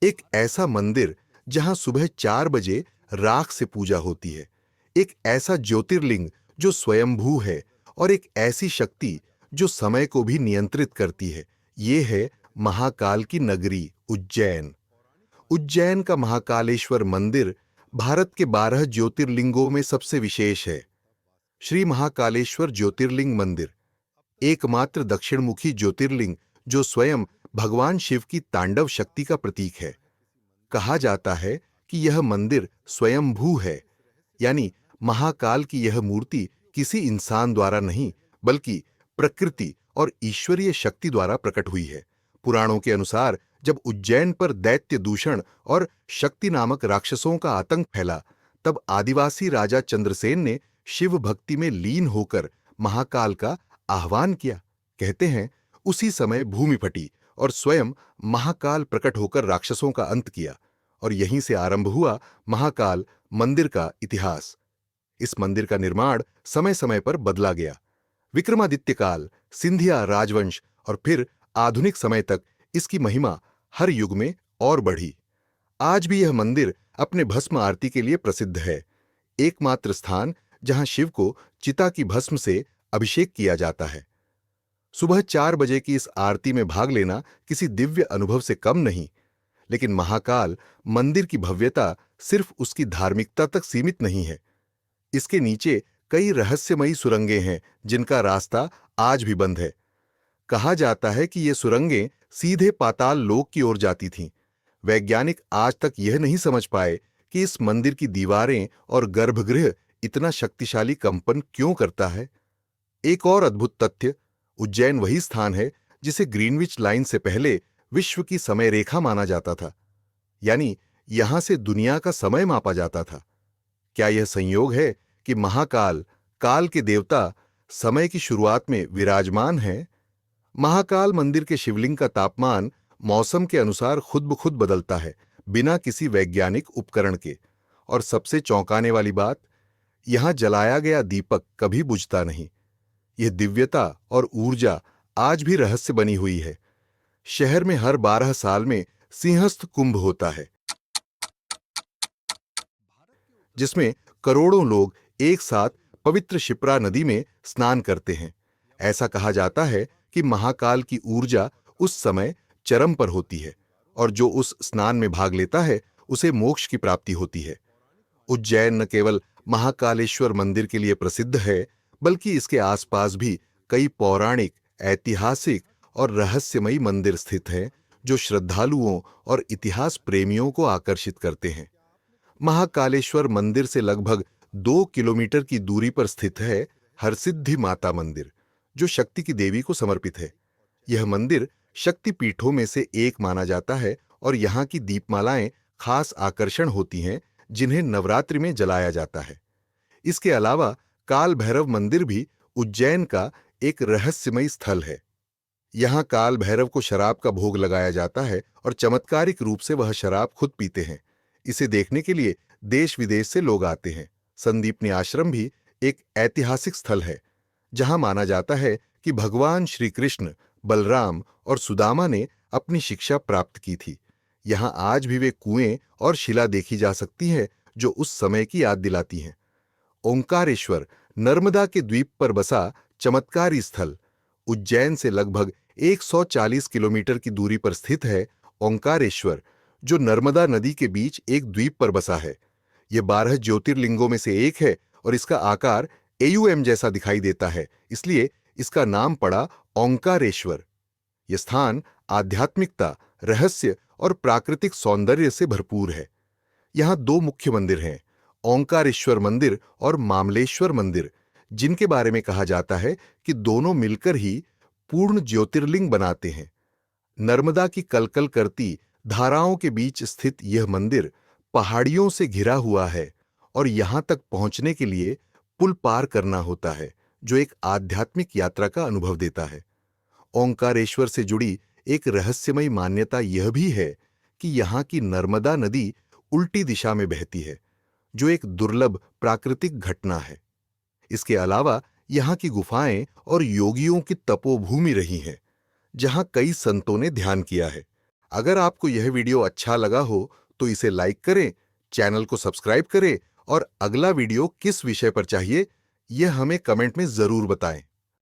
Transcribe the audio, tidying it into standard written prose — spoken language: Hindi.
एक ऐसा मंदिर जहां सुबह 4 बजे राख से पूजा होती है, एक ऐसा ज्योतिर्लिंग जो स्वयंभू है, और एक ऐसी शक्ति जो समय को भी नियंत्रित करती है। ये है महाकाल की नगरी उज्जैन। उज्जैन का महाकालेश्वर मंदिर भारत के 12 ज्योतिर्लिंगों में सबसे विशेष है। श्री महाकालेश्वर ज्योतिर्लिंग मंदिर एकमात्र दक्षिणमुखी ज्योतिर्लिंग जो स्वयं भगवान शिव की तांडव शक्ति का प्रतीक है। कहा जाता है कि यह मंदिर स्वयंभू है, यानी महाकाल की यह मूर्ति किसी इंसान द्वारा नहीं, बल्कि प्रकृति और ईश्वरीय शक्ति द्वारा प्रकट हुई है। पुराणों के अनुसार जब उज्जैन पर दैत्य दूषण और शक्ति नामक राक्षसों का आतंक फैला, तब आदिवासी राजा चंद्रसेन ने शिव भक्ति में लीन होकर महाकाल का आह्वान किया। कहते हैं उसी समय भूमि फटी और स्वयं महाकाल प्रकट होकर राक्षसों का अंत किया, और यहीं से आरंभ हुआ महाकाल मंदिर का इतिहास। इस मंदिर का निर्माण समय समय पर बदला गया। विक्रमादित्य काल, सिंधिया राजवंश और फिर आधुनिक समय तक इसकी महिमा हर युग में और बढ़ी। आज भी यह मंदिर अपने भस्म आरती के लिए प्रसिद्ध है, एकमात्र स्थान जहां शिव को चिता की भस्म से अभिषेक किया जाता है। सुबह 4 बजे की इस आरती में भाग लेना किसी दिव्य अनुभव से कम नहीं। लेकिन महाकाल मंदिर की भव्यता सिर्फ उसकी धार्मिकता तक सीमित नहीं है। इसके नीचे कई रहस्यमयी सुरंगें हैं जिनका रास्ता आज भी बंद है। कहा जाता है कि ये सुरंगें सीधे पाताल लोक की ओर जाती थीं। वैज्ञानिक आज तक यह नहीं समझ पाए कि इस मंदिर की दीवारें और गर्भगृह इतना शक्तिशाली कंपन क्यों करता है। एक और अद्भुत तथ्य, उज्जैन वही स्थान है जिसे ग्रीनविच लाइन से पहले विश्व की समय रेखा माना जाता था, यानी यहां से दुनिया का समय मापा जाता था। क्या यह संयोग है कि महाकाल, काल के देवता, समय की शुरुआत में विराजमान है? महाकाल मंदिर के शिवलिंग का तापमान मौसम के अनुसार खुद ब खुद बदलता है, बिना किसी वैज्ञानिक उपकरण के। और सबसे चौंकाने वाली बात, यहां जलाया गया दीपक कभी बुझता नहीं। यह दिव्यता और ऊर्जा आज भी रहस्य बनी हुई है। शहर में हर 12 साल में सिंहस्थ कुंभ होता है, जिसमें करोड़ों लोग एक साथ पवित्र शिप्रा नदी में स्नान करते हैं। ऐसा कहा जाता है कि महाकाल की ऊर्जा उस समय चरम पर होती है, और जो उस स्नान में भाग लेता है उसे मोक्ष की प्राप्ति होती है। उज्जैन न केवल महाकालेश्वर मंदिर के लिए प्रसिद्ध है, बल्कि इसके आसपास भी कई पौराणिक, ऐतिहासिक और रहस्यमयी मंदिर स्थित हैं जो श्रद्धालुओं और इतिहास प्रेमियों को आकर्षित करते हैं। महाकालेश्वर मंदिर से लगभग 2 किलोमीटर की दूरी पर स्थित है हरसिद्धि माता मंदिर, जो शक्ति की देवी को समर्पित है। यह मंदिर शक्ति पीठों में से एक माना जाता है, और यहाँ की दीपमालाएं खास आकर्षण होती हैं जिन्हें नवरात्रि में जलाया जाता है। इसके अलावा काल भैरव मंदिर भी उज्जैन का एक रहस्यमयी स्थल है। यहाँ काल भैरव को शराब का भोग लगाया जाता है और चमत्कारिक रूप से वह शराब खुद पीते हैं। इसे देखने के लिए देश विदेश से लोग आते हैं। संदीपनी आश्रम भी एक ऐतिहासिक स्थल है, जहां माना जाता है कि भगवान श्री कृष्ण, बलराम और सुदामा ने अपनी शिक्षा प्राप्त की थी। यहाँ आज भी वे कुएं और शिला देखी जा सकती हैं जो उस समय की याद दिलाती हैं। ओंकारेश्वर नर्मदा के द्वीप पर बसा चमत्कारी स्थल, उज्जैन से लगभग 140 किलोमीटर की दूरी पर स्थित है। ओंकारेश्वर, जो नर्मदा नदी के बीच एक द्वीप पर बसा है, यह 12 ज्योतिर्लिंगों में से एक है और इसका आकार एयूएम जैसा दिखाई देता है, इसलिए इसका नाम पड़ा ओंकारेश्वर। यह स्थान आध्यात्मिकता, रहस्य और प्राकृतिक सौंदर्य से भरपूर है। यहाँ 2 मुख्य मंदिर हैं, ओंकारेश्वर मंदिर और मामलेश्वर मंदिर, जिनके बारे में कहा जाता है कि दोनों मिलकर ही पूर्ण ज्योतिर्लिंग बनाते हैं। नर्मदा की कलकल करती धाराओं के बीच स्थित यह मंदिर पहाड़ियों से घिरा हुआ है, और यहां तक पहुंचने के लिए पुल पार करना होता है, जो एक आध्यात्मिक यात्रा का अनुभव देता है। ओंकारेश्वर से जुड़ी एक रहस्यमयी मान्यता यह भी है कि यहाँ की नर्मदा नदी उल्टी दिशा में बहती है, जो एक दुर्लभ प्राकृतिक घटना है। इसके अलावा यहाँ की गुफाएं और योगियों की तपोभूमि रही हैं, जहां कई संतों ने ध्यान किया है। अगर आपको यह वीडियो अच्छा लगा हो तो इसे लाइक करें, चैनल को सब्सक्राइब करें और अगला वीडियो किस विषय पर चाहिए यह हमें कमेंट में जरूर बताएं।